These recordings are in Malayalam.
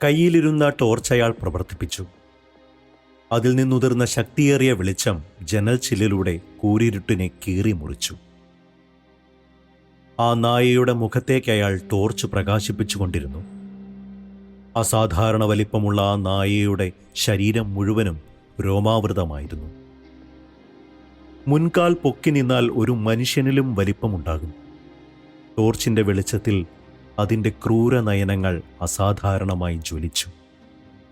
കയ്യിലിരുന്ന ടോർച്ച് അയാൾ പ്രവർത്തിപ്പിച്ചു. അതിൽ നിന്നുതിർന്ന ശക്തിയേറിയ വെളിച്ചം ജനൽ ചില്ലിലൂടെ കൂരിരുട്ടിനെ കീറി മുറിച്ചു. ആ നായയുടെ മുഖത്തേക്ക് അയാൾ ടോർച്ച് പ്രകാശിപ്പിച്ചുകൊണ്ടിരുന്നു. അസാധാരണ വലിപ്പമുള്ള ആ നായയുടെ ശരീരം മുഴുവനും രോമാവൃതമായിരുന്നു. മുൻകാൽ പൊക്കി നിന്നാൽ ഒരു മനുഷ്യനിലും വലിപ്പമുണ്ടാകും. ടോർച്ചിന്റെ വെളിച്ചത്തിൽ അതിൻ്റെ ക്രൂര നയനങ്ങൾ അസാധാരണമായി ജ്വലിച്ചു.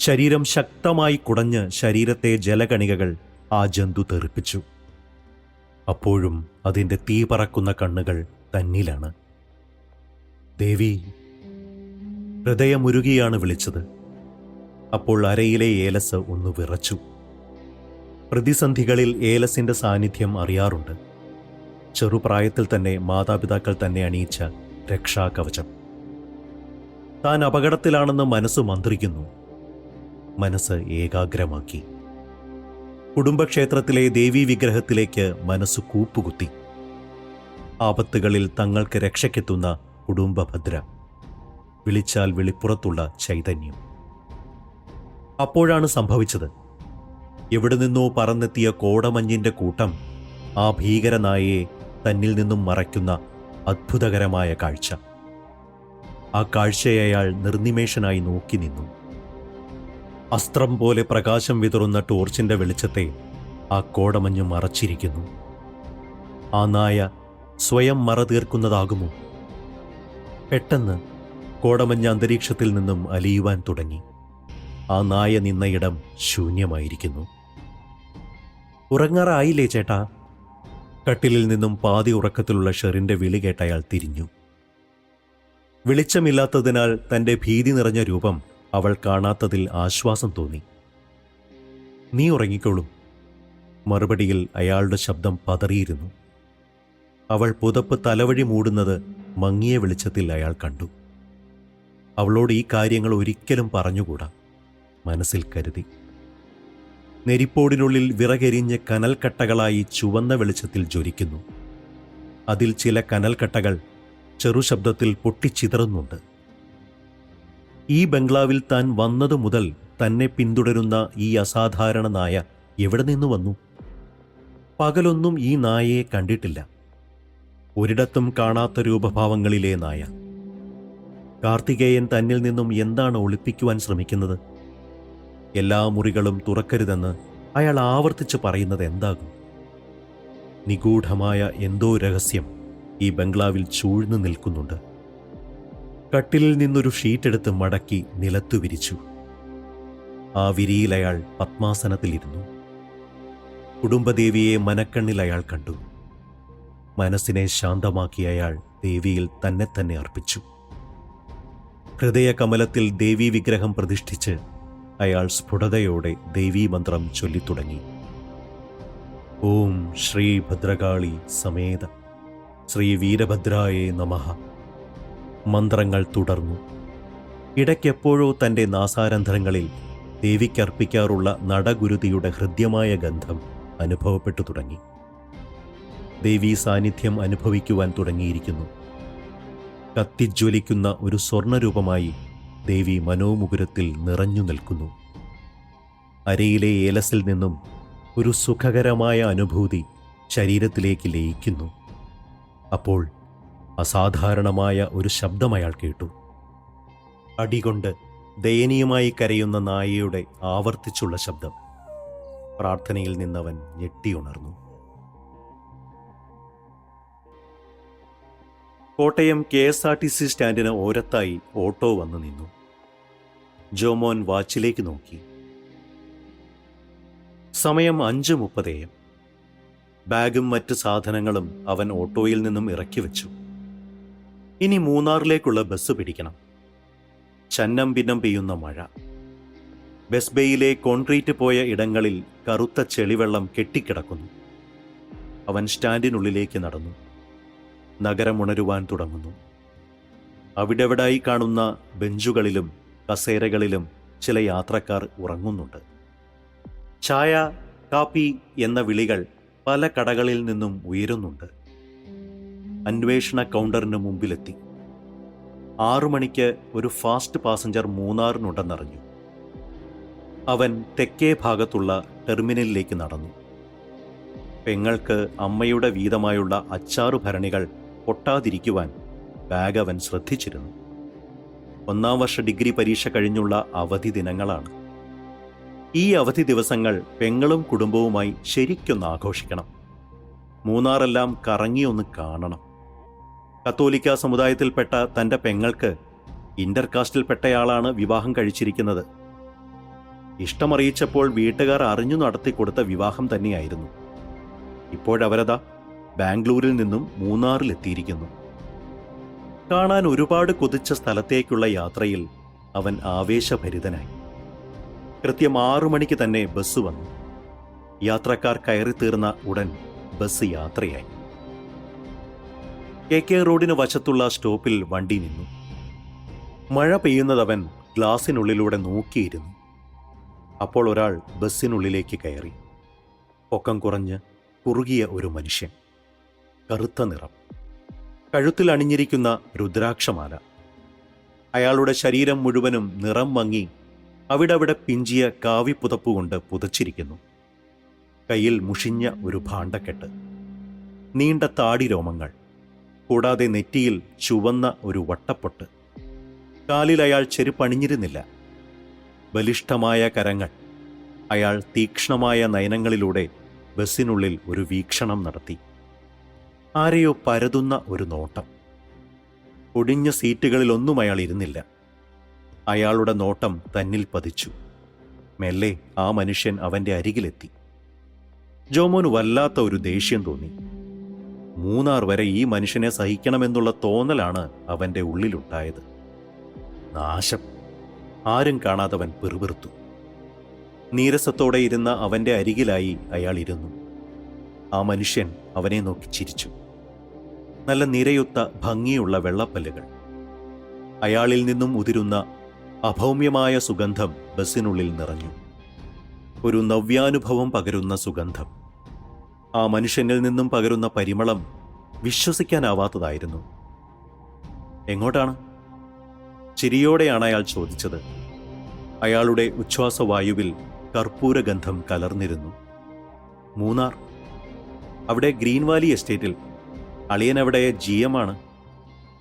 ശരീരം ശക്തമായി കുടഞ്ഞ് ശരീരത്തെ ജലകണികകൾ ആ ജന്തു തെറിപ്പിച്ചു. അപ്പോഴും അതിൻ്റെ തീ പറക്കുന്ന കണ്ണുകൾ തന്നിലാണ്. ദേവി! ഹൃദയമുരുകിയാണ് വിളിച്ചത്. അപ്പോൾ അരയിലെ ഏലസ് ഒന്ന് വിറച്ചു. പ്രതിസന്ധികളിൽ ഏലസിന്റെ സാന്നിധ്യം അറിയാറുണ്ട്. ചെറുപ്രായത്തിൽ തന്നെ മാതാപിതാക്കൾ തന്നെ അണിയിച്ച രക്ഷാകവചം. താൻ അപകടത്തിലാണെന്ന് മനസ്സ് മന്ത്രിക്കുന്നു. മനസ്സ് ഏകാഗ്രമാക്കി. കുടുംബക്ഷേത്രത്തിലെ ദേവീ വിഗ്രഹത്തിലേക്ക് മനസ്സ് കൂപ്പുകുത്തി. ആപത്തുകളിൽ തങ്ങൾക്ക് രക്ഷയ്ക്കെത്തുന്ന കുടുംബഭദ്ര, വിളിച്ചാൽ വിളിപ്പുറത്തുള്ള ചൈതന്യം. അപ്പോഴാണ് സംഭവിച്ചത്. എവിടെ നിന്നോ പറന്നെത്തിയ കോടമഞ്ഞിന്റെ കൂട്ടം ആ ഭീകരനായയെ തന്നിൽ നിന്നും മറയ്ക്കുന്ന അത്ഭുതകരമായ കാഴ്ച. ആ കാഴ്ചയെ അയാൾ നിർനിമേഷനായി നോക്കി നിന്നു. അസ്ത്രം പോലെ പ്രകാശം വിതറുന്ന ടോർച്ചിന്റെ വെളിച്ചത്തെ ആ കോടമഞ്ഞ് മറച്ചിരിക്കുന്നു. ആ നായ സ്വയം മറതീർക്കുന്നതാകുമോ? പെട്ടെന്ന് കോടമഞ്ഞ അന്തരീക്ഷത്തിൽ നിന്നും അലിയുവാൻ തുടങ്ങി. ആ നായ നിന്നയിടം ശൂന്യമായിരിക്കുന്നു. ഉറങ്ങാറായില്ലേ ചേട്ടാ? കട്ടിലിൽ നിന്നും പാതി ഉറക്കത്തിലുള്ള ഷെറിന്റെ വിളി കേട്ട് അയാൾ തിരിഞ്ഞു. വെളിച്ചമില്ലാത്തതിനാൽ തന്റെ ഭീതി നിറഞ്ഞ രൂപം അവൾ കാണാത്തതിൽ ആശ്വാസം തോന്നി. നീ ഉറങ്ങിക്കോളും. മറുപടിയിൽ അയാളുടെ ശബ്ദം പതറിയിരുന്നു. അവൾ പുതപ്പ് തലവഴി മൂടുന്നത് മങ്ങിയ വെളിച്ചത്തിൽ അയാൾ കണ്ടു. അവളോട് ഈ കാര്യങ്ങൾ ഒരിക്കലും പറഞ്ഞുകൂടാ, മനസ്സിൽ കരുതി. നെരിപ്പോടിനുള്ളിൽ വിറകരിഞ്ഞ് കനൽക്കട്ടകളായി ചുവന്ന വെളിച്ചത്തിൽ ജ്വലിക്കുന്നു. അതിൽ ചില കനൽക്കട്ടകൾ ചെറുശബ്ദത്തിൽ പൊട്ടിച്ചിതറുന്നുണ്ട്. ഈ ബംഗ്ലാവിൽ താൻ വന്നതു മുതൽ തന്നെ പിന്തുടരുന്ന ഈ അസാധാരണ നായ എവിടെ നിന്നു വന്നു? പകലൊന്നും ഈ നായയെ കണ്ടിട്ടില്ല. ഒരിടത്തും കാണാത്ത രൂപഭാവങ്ങളിലെ നായ. കാർത്തികേയൻ തന്നിൽ നിന്നും എന്താണ് ഒളിപ്പിക്കുവാൻ ശ്രമിക്കുന്നത്? എല്ലാ മുറികളും തുറക്കരുതെന്ന് അയാൾ ആവർത്തിച്ച് പറയുന്നത് എന്താകും? നിഗൂഢമായ എന്തോ രഹസ്യം ഈ ബംഗ്ലാവിൽ ചൂഴ്ന്നു നിൽക്കുന്നുണ്ട്. കട്ടിലിൽ നിന്നൊരു ഷീറ്റെടുത്ത് മടക്കി നിലത്തു വിരിച്ചു. ആ വിരിയിൽ അയാൾ പത്മാസനത്തിലിരുന്നു. കുടുംബദേവിയെ മനക്കണ്ണിൽ അയാൾ കണ്ടു. മനസ്സിനെ ശാന്തമാക്കി അയാൾ ദേവിയിൽ തന്നെ തന്നെ അർപ്പിച്ചു. ഹൃദയകമലത്തിൽ ദേവീ വിഗ്രഹം പ്രതിഷ്ഠിച്ച് അയാൾ സ്ഫുടതയോടെ ദേവീമന്ത്രം ചൊല്ലിത്തുടങ്ങി. ഓം ശ്രീ ഭദ്രകാളി സമേത ശ്രീ വീരഭദ്രായേ നമഃ. മന്ത്രങ്ങൾ തുടർന്നു. ഇടയ്ക്കെപ്പോഴോ തൻ്റെ നാസാരന്ധ്രങ്ങളിൽ ദേവിക്കർപ്പിക്കാറുള്ള നടഗുരുതിയുടെ ഹൃദ്യമായ ഗന്ധം അനുഭവപ്പെട്ടു തുടങ്ങി. ദേവീ സാന്നിധ്യം അനുഭവിക്കുവാൻ തുടങ്ങിയിരിക്കുന്നു. കത്തിജ്വലിക്കുന്ന ഒരു സ്വർണരൂപമായി ദേവി മനോമുകുരത്തിൽ നിറഞ്ഞു നിൽക്കുന്നു. അരയിലെ ഏലസിൽ നിന്നും ഒരു സുഖകരമായ അനുഭൂതി ശരീരത്തിലേക്ക് ലയിക്കുന്നു. അപ്പോൾ അസാധാരണമായ ഒരു ശബ്ദം അയാൾ കേട്ടു. അടികൊണ്ട് ദയനീയമായി കരയുന്ന നായയുടെ ആവർത്തിച്ചുള്ള ശബ്ദം. പ്രാർത്ഥനയിൽ നിന്നവൻ ഞെട്ടിയുണർന്നു. കോട്ടയം KSRTC സ്റ്റാൻഡിന് ഓരത്തായി ഓട്ടോ വന്നു നിന്നു. ജോമോൻ വാച്ചിലേക്ക് നോക്കി. സമയം 5:30 AM. ബാഗും മറ്റ് സാധനങ്ങളും അവൻ ഓട്ടോയിൽ നിന്നും ഇറക്കി വെച്ചു. ഇനി മൂന്നാറിലേക്കുള്ള ബസ് പിടിക്കണം. ചന്നം ഭിന്നം പെയ്യുന്ന മഴ. ബസ് ബേയിലെ കോൺക്രീറ്റ് പോയ ഇടങ്ങളിൽ കറുത്ത ചെളിവെള്ളം കെട്ടിക്കിടക്കുന്നു. അവൻ സ്റ്റാൻഡിനുള്ളിലേക്ക് നടന്നു. നഗരം ഉണരുവാൻ തുടങ്ങുന്നു. അവിടെവിടായി കാണുന്ന ബെഞ്ചുകളിലും കസേരകളിലും ചില യാത്രക്കാർ ഉറങ്ങുന്നുണ്ട്. ചായ, കാപ്പി എന്ന വിളികൾ പല കടകളിൽ നിന്നും ഉയരുന്നുണ്ട്. അന്വേഷണ കൗണ്ടറിന് മുമ്പിലെത്തി. 6 മണിക്ക് ഒരു ഫാസ്റ്റ് പാസഞ്ചർ മൂന്നാറിനുണ്ടെന്നറിഞ്ഞു. അവൻ തെക്കേ ഭാഗത്തുള്ള ടെർമിനലിലേക്ക് നടന്നു. പെങ്ങൾക്ക് അമ്മയുടെ വീതമായുള്ള അച്ചാറു ഭരണികൾ പൊട്ടാതിരിക്കുവാൻ ബാഗ് അവൻ ശ്രദ്ധിച്ചിരുന്നു. 1-ാം വർഷ ഡിഗ്രി പരീക്ഷ കഴിഞ്ഞുള്ള അവധി ദിനങ്ങളാണ്. ഈ അവധി ദിവസങ്ങൾ പെങ്ങളും കുടുംബവുമായി ശരിക്കൊന്ന് ആഘോഷിക്കണം. മൂന്നാറെല്ലാം കറങ്ങിയൊന്ന് കാണണം. കത്തോലിക്ക സമുദായത്തിൽപ്പെട്ട തൻ്റെ പെങ്ങൾക്ക് ഇന്റർകാസ്റ്റിൽപ്പെട്ടയാളാണ് വിവാഹം കഴിച്ചിരിക്കുന്നത്. ഇഷ്ടമറിയിച്ചപ്പോൾ വീട്ടുകാർ അറിഞ്ഞു നടത്തിക്കൊടുത്ത വിവാഹം തന്നെയായിരുന്നു. ഇപ്പോഴവരതാ ബാംഗ്ലൂരിൽ നിന്നും മൂന്നാറിലെത്തിയിരിക്കുന്നു. കാണാൻ ഒരുപാട് കൊതിച്ച സ്ഥലത്തേക്കുള്ള യാത്രയിൽ അവൻ ആവേശഭരിതനായി. കൃത്യം 6 മണിക്ക് തന്നെ ബസ് വന്നു. യാത്രക്കാർ കയറി തീർന്ന ഉടൻ ബസ് യാത്രയായി. KK റോഡിന് വശത്തുള്ള സ്റ്റോപ്പിൽ വണ്ടി നിന്നു. മഴ പെയ്യുന്നതവൻ ഗ്ലാസിനുള്ളിലൂടെ നോക്കിയിരുന്നു. അപ്പോൾ ഒരാൾ ബസ്സിനുള്ളിലേക്ക് കയറി. പൊക്കം കുറഞ്ഞ് കുറുകിയ ഒരു മനുഷ്യൻ, കറുത്ത നിറം, കഴുത്തിൽ അണിഞ്ഞിരിക്കുന്ന രുദ്രാക്ഷമാല. അയാളുടെ ശരീരം മുഴുവനും നിറം മങ്ങി അവിടവിടെ പിഞ്ചിയ കാവിപ്പുതപ്പുകൊണ്ട് പുതച്ചിരിക്കുന്നു. കയ്യിൽ മുഷിഞ്ഞ ഒരു ഭാണ്ഡക്കെട്ട്, നീണ്ട താടി രോമങ്ങൾ, കൂടാതെ നെറ്റിയിൽ ചുവന്ന ഒരു വട്ടപ്പൊട്ട്. കാലിൽ അയാൾ ചെരുപ്പണിഞ്ഞിരുന്നില്ല. ബലിഷ്ഠമായ കരങ്ങൾ. അയാൾ തീക്ഷ്ണമായ നയനങ്ങളിലൂടെ ബസ്സിനുള്ളിൽ ഒരു വീക്ഷണം നടത്തി. ആരെയോ പരതുന്ന ഒരു നോട്ടം. ഒടിഞ്ഞ സീറ്റുകളിലൊന്നും അയാൾ ഇരുന്നില്ല. അയാളുടെ നോട്ടം തന്നിൽ പതിച്ചു. മെല്ലെ ആ മനുഷ്യൻ അവൻ്റെ അരികിലെത്തി. ജോമോന് വല്ലാത്ത ഒരു ദേഷ്യം തോന്നി. മൂന്നാർ വരെ ഈ മനുഷ്യനെ സഹിക്കണമെന്നുള്ള തോന്നലാണ് അവൻ്റെ ഉള്ളിലുണ്ടായത്. നാശം! ആരും കാണാതവൻ പിറുപിറുത്തു. നീരസത്തോടെ ഇരുന്ന അവൻ്റെ അരികിലായി അയാൾ ഇരുന്നു. ആ മനുഷ്യൻ അവനെ നോക്കി ചിരിച്ചു. നല്ല നിരയൊത്ത ഭംഗിയുള്ള വെള്ളപ്പല്ലുകൾ. അയാളിൽ നിന്നും ഉതിരുന്ന അഭൗമ്യമായ സുഗന്ധം ബസ്സിനുള്ളിൽ നിറഞ്ഞു. ഒരു നവ്യാനുഭവം പകരുന്ന സുഗന്ധം. ആ മനുഷ്യനിൽ നിന്നും പകരുന്ന പരിമളം വിശ്വസിക്കാനാവാത്തതായിരുന്നു. എങ്ങോട്ടാണ്? ചിരിയോടെയാണ് അയാൾ ചോദിച്ചത്. അയാളുടെ ഉച്ഛ്വാസവായുവിൽ കർപ്പൂരഗന്ധം കലർന്നിരുന്നു. മൂന്നാർ. അവിടെ ഗ്രീൻ വാലി എസ്റ്റേറ്റിൽ. അളിയൻ അവിടെ GM ആണ്.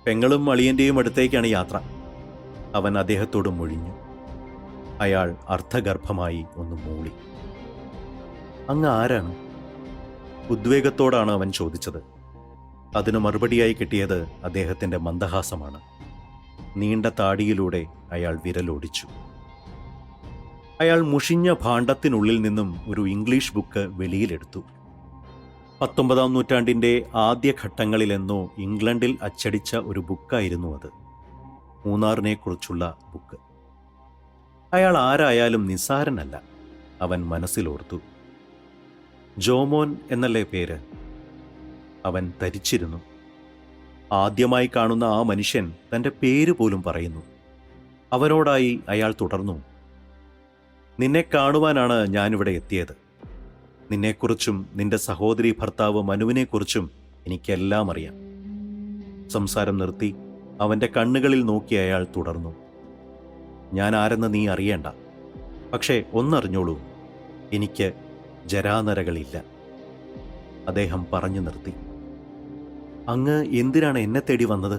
പെങ്ങളും അളിയൻ്റെയും അടുത്തേക്കാണ് യാത്ര. അവൻ അദ്ദേഹത്തോട് മൊഴിഞ്ഞു. അയാൾ അർത്ഥഗർഭമായി ഒന്ന് മൂളി. അങ്ങ് ആരാണ്? ഉദ്വേഗത്തോടാണ് അവൻ ചോദിച്ചത്. അതിന് മറുപടിയായി കിട്ടിയത് അദ്ദേഹത്തിൻ്റെ മന്ദഹാസമാണ്. നീണ്ട താടിയിലൂടെ അയാൾ വിരലോടിച്ചു. അയാൾ മുഷിഞ്ഞ ഭാണ്ഡത്തിനുള്ളിൽ നിന്നും ഒരു ഇംഗ്ലീഷ് ബുക്ക് വെളിയിലെടുത്തു. 19-ാം നൂറ്റാണ്ടിൻ്റെ ആദ്യഘട്ടങ്ങളിലെന്നോ ഇംഗ്ലണ്ടിൽ അച്ചടിച്ച ഒരു ബുക്കായിരുന്നു അത്. മൂന്നാറിനെക്കുറിച്ചുള്ള ബുക്ക്. അയാൾ ആരായാലും നിസ്സാരനല്ല, അവൻ മനസ്സിലോർത്തു. ജോമോൻ എന്നല്ലേ പേര്? അവൻ തരിച്ചിരുന്നു. ആദ്യമായി കാണുന്ന ആ മനുഷ്യൻ തൻ്റെ പേര് പോലും പറയുന്നു. അവനോടായി അയാൾ തുടർന്നു. നിന്നെ കാണുവാനാണ് ഞാനിവിടെ എത്തിയത്. നിന്നെക്കുറിച്ചും നിന്റെ സഹോദരി ഭർത്താവ് മനുവിനെക്കുറിച്ചും എനിക്കെല്ലാം അറിയാം. സംസാരം നിർത്തി അവൻ്റെ കണ്ണുകളിൽ നോക്കി അയാൾ തുടർന്നു. ഞാൻ ആരെന്ന് നീ അറിയേണ്ട. പക്ഷേ ഒന്നറിഞ്ഞോളൂ, എനിക്ക് ജരാനരകളില്ല. അദ്ദേഹം പറഞ്ഞു നിർത്തി. അങ്ങ് എന്തിനാണ് എന്നെ തേടി വന്നത്?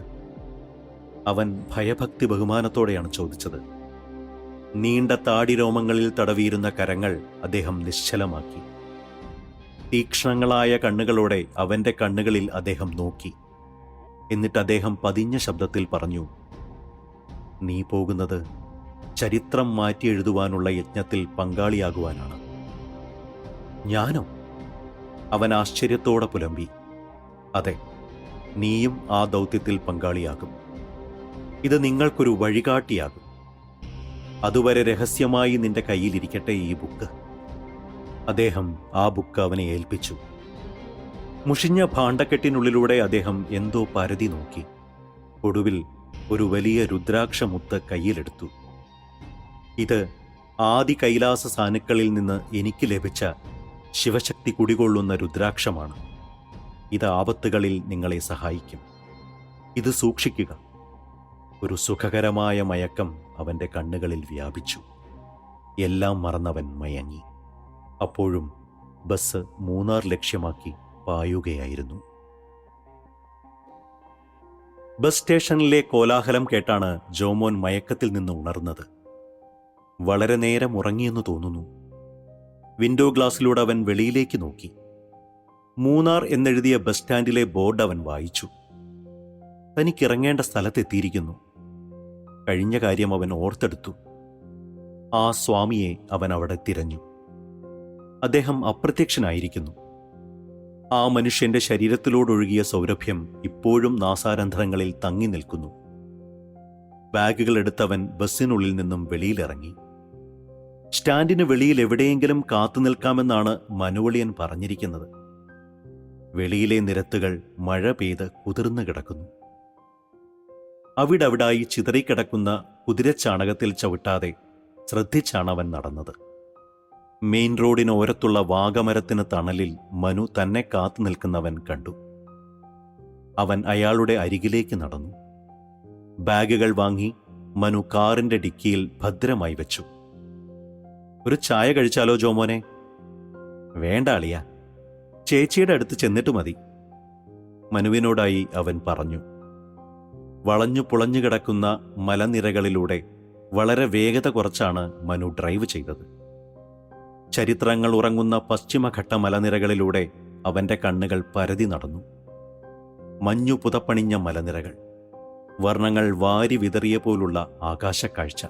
അവൻ ഭയഭക്തി ബഹുമാനത്തോടെയാണ് ചോദിച്ചത്. നീണ്ട താടിരോമങ്ങളിൽ തടവിയിരുന്ന കരങ്ങൾ അദ്ദേഹം നിശ്ചലമാക്കി. തീക്ഷ്ണങ്ങളായ കണ്ണുകളോടെ അവൻ്റെ കണ്ണുകളിൽ അദ്ദേഹം നോക്കി. എന്നിട്ട് അദ്ദേഹം പതിഞ്ഞ ശബ്ദത്തിൽ പറഞ്ഞു, നീ പോകുന്നത് ചരിത്രം മാറ്റി എഴുതുവാനുള്ള യജ്ഞത്തിൽ പങ്കാളിയാകുവാനാണ്. ഞാനോ? അവൻ ആശ്ചര്യത്തോടെ പുലമ്പി. അതെ, നീയും ആ ദൗത്യത്തിൽ പങ്കാളിയാകും. ഇത് നിങ്ങൾക്കൊരു വഴികാട്ടിയാകും. അതുവരെ രഹസ്യമായി നിന്റെ കയ്യിലിരിക്കട്ടെ ഈ ബുക്ക്. അദ്ദേഹം ആ ബുക്ക് അവനെ ഏൽപ്പിച്ചു. മുഷിഞ്ഞ ഭാണ്ഡക്കെട്ടിനുള്ളിലൂടെ അദ്ദേഹം എന്തോ പരതി നോക്കി. ഒടുവിൽ ഒരു വലിയ രുദ്രാക്ഷമുത്ത് കയ്യിലെടുത്തു. ഇത് ആദി കൈലാസ സാനുക്കളിൽ നിന്ന് എനിക്ക് ലഭിച്ച ശിവശക്തി കുടികൊള്ളുന്ന രുദ്രാക്ഷമാണ്. ഇത് ആപത്തുകളിൽ നിങ്ങളെ സഹായിക്കും. ഇത് സൂക്ഷിക്കുക. ഒരു സുഖകരമായ മയക്കം അവൻ്റെ കണ്ണുകളിൽ വ്യാപിച്ചു. എല്ലാം മറന്നവൻ മയങ്ങി. അപ്പോഴും ബസ് മൂന്നാർ ലക്ഷ്യമാക്കി പായുകയായിരുന്നു. ബസ് സ്റ്റേഷനിലെ കോലാഹലം കേട്ടാണ് ജോമോൻ മയക്കത്തിൽ നിന്ന് ഉണർന്നത്. വളരെ നേരം ഉറങ്ങിയെന്ന് തോന്നുന്നു. വിൻഡോ ഗ്ലാസ്സിലൂടെ അവൻ വെളിയിലേക്ക് നോക്കി. മൂന്നാർ എന്നെഴുതിയ ബസ് സ്റ്റാൻഡിലെ ബോർഡ് അവൻ വായിച്ചു. തനിക്കിറങ്ങേണ്ട സ്ഥലത്തെത്തിയിരിക്കുന്നു. കഴിഞ്ഞ കാര്യം അവൻ ഓർത്തെടുത്തു. ആ സ്വാമിയെ അവൻ അവിടെ തിരഞ്ഞു. അദ്ദേഹം അപ്രത്യക്ഷനായിരിക്കുന്നു. ആ മനുഷ്യന്റെ ശരീരത്തിലോടൊഴുകിയ സൗരഭ്യം ഇപ്പോഴും നാസാരന്ധ്രങ്ങളിൽ തങ്ങി നിൽക്കുന്നു. ബാഗുകൾ എടുത്തവൻ ബസ്സിനുള്ളിൽ നിന്നും വെളിയിലിറങ്ങി. സ്റ്റാൻഡിന് വെളിയിൽ എവിടെയെങ്കിലും കാത്തുനിൽക്കാമെന്നാണ് മനുവളിയൻ പറഞ്ഞിരിക്കുന്നത്. വെളിയിലെ നിരത്തുകൾ മഴ പെയ്ത് കുതിർന്നു കിടക്കുന്നു. അവിടവിടായി ചിതറിക്കിടക്കുന്ന കുതിരച്ചാണകത്തിൽ ചവിട്ടാതെ ശ്രദ്ധിച്ചാണവൻ നടന്നത്. മെയിൻ റോഡിനോരത്തുള്ള വാഗമരത്തിന് തണലിൽ മനു തന്നെ കാത്തു നിൽക്കുന്നവൻ കണ്ടു. അവൻ അയാളുടെ അരികിലേക്ക് നടന്നു. ബാഗുകൾ വാങ്ങി മനു കാറിന്റെ ഡിക്കിയിൽ ഭദ്രമായി വെച്ചു. ഒരു ചായ കഴിച്ചാലോ ജോമോനെ? വേണ്ട അളിയ, ചേച്ചിയുടെ അടുത്ത് ചെന്നിട്ട് മതി, മനുവിനോടായി അവൻ പറഞ്ഞു. വളഞ്ഞു പുളഞ്ഞു കിടക്കുന്ന മലനിരകളിലൂടെ വളരെ വേഗത കുറച്ചാണ് മനു ഡ്രൈവ് ചെയ്തത്. ചരിത്രങ്ങൾ ഉറങ്ങുന്ന പശ്ചിമഘട്ട മലനിരകളിലൂടെ അവന്റെ കണ്ണുകൾ പരതി നടന്നു. മഞ്ഞു പുതപ്പണിഞ്ഞ മലനിരകൾ, വർണ്ണങ്ങൾ വാരി വിതറിയ പോലുള്ള ആകാശക്കാഴ്ച,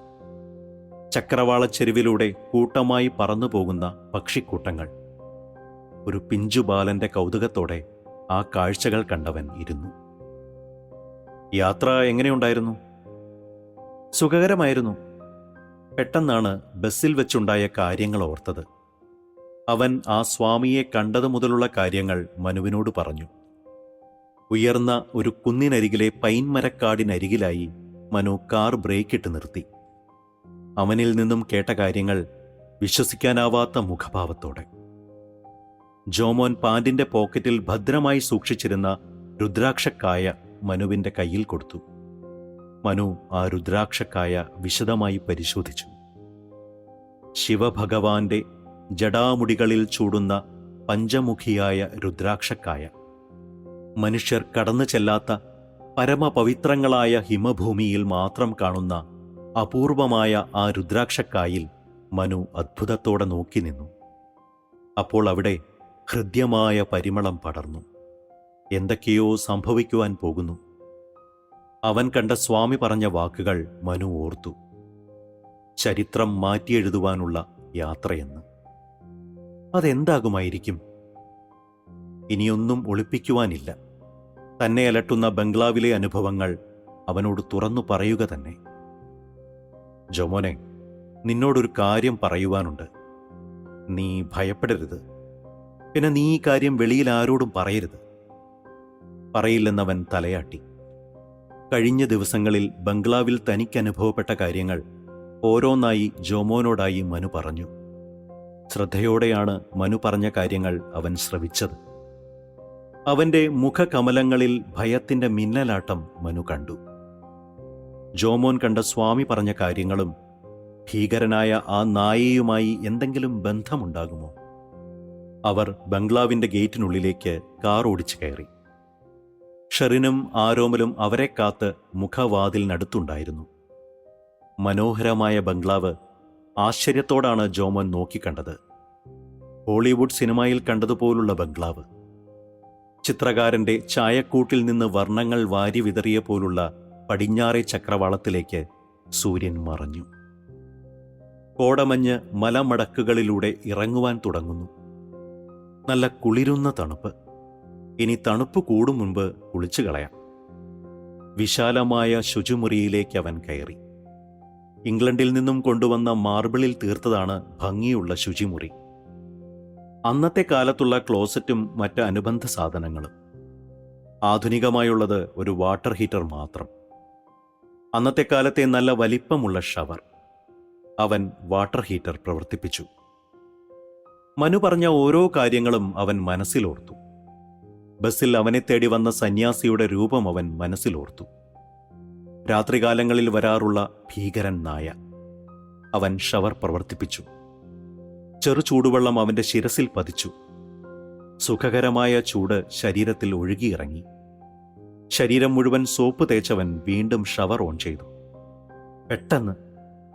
ചക്രവാളച്ചെരുവിലൂടെ കൂട്ടമായി പറന്നുപോകുന്ന പക്ഷിക്കൂട്ടങ്ങൾ. ഒരു പിഞ്ചുബാലന്റെ കൗതുകത്തോടെ ആ കാഴ്ചകൾ കണ്ടവൻ ഇരുന്നു. യാത്ര എങ്ങനെയുണ്ടായിരുന്നു? സുഖകരമായിരുന്നു. പെട്ടെന്നാണ് ബസ്സിൽ വെച്ചുണ്ടായ കാര്യങ്ങൾ ഓർത്തത്. അവൻ ആ സ്വാമിയെ കണ്ടതു മുതലുള്ള കാര്യങ്ങൾ മനുവിനോട് പറഞ്ഞു. ഉയർന്ന ഒരു കുന്നിനരികിലെ പൈൻ മരക്കാടിനരികിലായി മനു കാർ ബ്രേക്കിട്ട് നിർത്തി. അവനിൽ നിന്നും കേട്ട കാര്യങ്ങൾ വിശ്വസിക്കാനാവാത്ത മുഖഭാവത്തോടെ. ജോമോൻ പാന്റിന്റെ പോക്കറ്റിൽ ഭദ്രമായി സൂക്ഷിച്ചിരുന്ന രുദ്രാക്ഷക്കായ മനുവിന്റെ കയ്യിൽ കൊടുത്തു. മനു ആ രുദ്രാക്ഷക്കായ വിശദമായി പരിശോധിച്ചു. ശിവഭഗവാന്റെ ജടാമുടികളിൽ ചൂടുന്ന പഞ്ചമുഖിയായ രുദ്രാക്ഷക്കായ. മനുഷ്യർ കടന്നു ചെല്ലാത്ത പരമപവിത്രങ്ങളായ ഹിമഭൂമിയിൽ മാത്രം കാണുന്ന അപൂർവമായ ആ രുദ്രാക്ഷക്കായിൽ മനു അത്ഭുതത്തോടെ നോക്കി നിന്നു. അപ്പോൾ അവിടെ ഹൃദ്യമായ പരിമളം പടർന്നു. എന്തൊക്കെയോ സംഭവിക്കുവാൻ പോകുന്നു. അവൻ കണ്ട സ്വാമി പറഞ്ഞ വാക്കുകൾ മനു ഓർത്തു. ചരിത്രം മാറ്റിയെഴുതുവാനുള്ള യാത്രയെന്ന്. അതെന്താകുമായിരിക്കും? ഇനിയൊന്നും ഒളിപ്പിക്കുവാനില്ല. തന്നെ അലട്ടുന്ന ബംഗ്ലാവിലെ അനുഭവങ്ങൾ അവനോട് തുറന്നു പറയുക തന്നെ. ജോമോനെ, നിന്നോടൊരു കാര്യം പറയുവാനുണ്ട്. നീ ഭയപ്പെടരുത്. പിന്നെ നീ ഈ കാര്യം വെളിയിൽ ആരോടും പറയരുത്. പറയില്ലെന്നവൻ തലയാട്ടി. കഴിഞ്ഞ ദിവസങ്ങളിൽ ബംഗ്ലാവിൽ തനിക്കനുഭവപ്പെട്ട കാര്യങ്ങൾ ഓരോന്നായി ജോമോനോടായി മനു പറഞ്ഞു. ശ്രദ്ധയോടെയാണ് മനു പറഞ്ഞ കാര്യങ്ങൾ അവൻ ശ്രവിച്ചത്. അവന്റെ മുഖകമലങ്ങളിൽ ഭയത്തിന്റെ മിന്നലാട്ടം മനു കണ്ടു. ജോമോൻ കണ്ട സ്വാമി പറഞ്ഞ കാര്യങ്ങളും ഭീകരനായ ആ നായയുമായി എന്തെങ്കിലും ബന്ധമുണ്ടാകുമോ? അവർ ബംഗ്ലാവിന്റെ ഗേറ്റിനുള്ളിലേക്ക് കാർ ഓടിച്ചു കയറി. ഷെറിനും ആരോമലും അവരെ കാത്ത് മുഖവാതിലിനടുത്തുണ്ടായിരുന്നു. മനോഹരമായ ബംഗ്ലാവ് ആശ്ചര്യത്തോടാണ് ജോമോൻ നോക്കിക്കണ്ടത്. ഹോളിവുഡ് സിനിമയിൽ കണ്ടതുപോലുള്ള ബംഗ്ലാവ്. ചിത്രകാരന്റെ ചായക്കൂട്ടിൽ നിന്ന് വർണ്ണങ്ങൾ വാരി വിതറിയ പോലുള്ള പടിഞ്ഞാറേ ചക്രവാളത്തിലേക്ക് സൂര്യൻ മറഞ്ഞു. കോടമഞ്ഞ് മലമടക്കുകളിലൂടെ ഇറങ്ങുവാൻ തുടങ്ങുന്നു. നല്ല കുളിരുന്ന തണുപ്പ്. ഇനി തണുപ്പ് കൂടും മുൻപ് കുളിച്ചു കളയാം. വിശാലമായ ശുചിമുറിയിലേക്ക് അവൻ കയറി. ഇംഗ്ലണ്ടിൽ നിന്നും കൊണ്ടുവന്ന മാർബിളിൽ തീർത്തതാണ് ഭംഗിയുള്ള ശുചിമുറി. അന്നത്തെ കാലത്തുള്ള ക്ലോസറ്റും മറ്റ് അനുബന്ധ സാധനങ്ങളും. ആധുനികമായുള്ളത് ഒരു വാട്ടർ ഹീറ്റർ മാത്രം. അന്നത്തെ കാലത്തെ നല്ല വലിപ്പമുള്ള ഷവർ. അവൻ വാട്ടർ ഹീറ്റർ പ്രവർത്തിപ്പിച്ചു. മനു പറഞ്ഞ ഓരോ കാര്യങ്ങളും അവൻ മനസ്സിലോർത്തു. ബസ്സിൽ അവനെ തേടി വന്ന സന്യാസിയുടെ രൂപം അവൻ മനസ്സിലോർത്തു. രാത്രികാലങ്ങളിൽ വരാറുള്ള ഭീകരൻ നായ. അവൻ ഷവർ പ്രവർത്തിപ്പിച്ചു. ചെറു ചൂടുവെള്ളം അവന്റെ ശിരസിൽ പതിച്ചു. സുഖകരമായ ചൂട് ശരീരത്തിൽ ഒഴുകിയിറങ്ങി. ശരീരം മുഴുവൻ സോപ്പ് തേച്ചവൻ വീണ്ടും ഷവർ ഓൺ ചെയ്തു. പെട്ടെന്ന്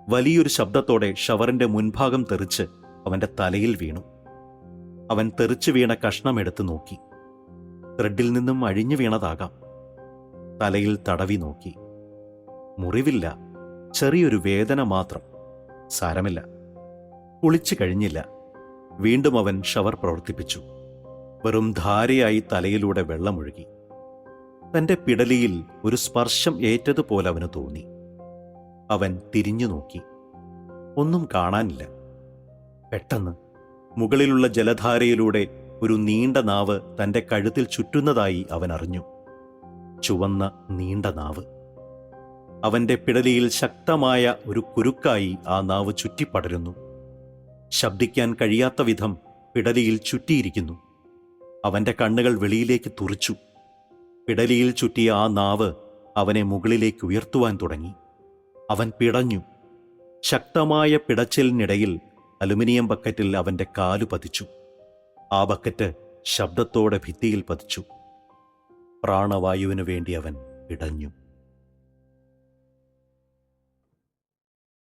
വലിയൊരു ശബ്ദത്തോടെ ഷവറിന്റെ മുൻഭാഗം തെറിച്ച് അവന്റെ തലയിൽ വീണു. അവൻ തെറിച്ചു വീണ കഷ്ണം എടുത്തു നോക്കി. ത്രെഡിൽ നിന്നും അഴിഞ്ഞു വീണതാകാം. തലയിൽ തടവി നോക്കി. മുറിവില്ല, ചെറിയൊരു വേദന മാത്രം. സാരമില്ല. കുളിച്ചു കഴിഞ്ഞില്ല. വീണ്ടും അവൻ ഷവർ പ്രവർത്തിപ്പിച്ചു. വെറും ധാരയായി തലയിലൂടെ വെള്ളമൊഴുകി. തന്റെ പിടലിയിൽ ഒരു സ്പർശം ഏറ്റതുപോലെ അവന് തോന്നി. അവൻ തിരിഞ്ഞു നോക്കി. ഒന്നും കാണാനില്ല. പെട്ടെന്ന് മുകളിലുള്ള ജലധാരയിലൂടെ ഒരു നീണ്ട നാവ് തന്റെ കഴുത്തിൽ ചുറ്റുന്നതായി അവൻ അറിഞ്ഞു. ചുവന്ന നീണ്ട നാവ്. അവന്റെ പിടലിയിൽ ശക്തമായ ഒരു കുരുക്കായി ആ നാവ് ചുറ്റിപ്പടരുന്നു. ശബ്ദിക്കാൻ കഴിയാത്ത വിധം പിടലിയിൽ ചുറ്റിയിരിക്കുന്നു. അവന്റെ കണ്ണുകൾ വെളിയിലേക്ക് തുറിച്ചു. പിടലിയിൽ ചുറ്റിയ ആ നാവ് അവനെ മുകളിലേക്ക് ഉയർത്തുവാൻ തുടങ്ങി. അവൻ പിടഞ്ഞു. ശക്തമായ പിടച്ചിലിനിടയിൽ അലുമിനിയം ബക്കറ്റിൽ അവന്റെ കാലു പതിച്ചു. ആ ബക്കറ്റ് ശബ്ദത്തോടെ ഭിത്തിയിൽ പതിച്ചു. പ്രാണവായുവിനു വേണ്ടി അവൻ പിടഞ്ഞു.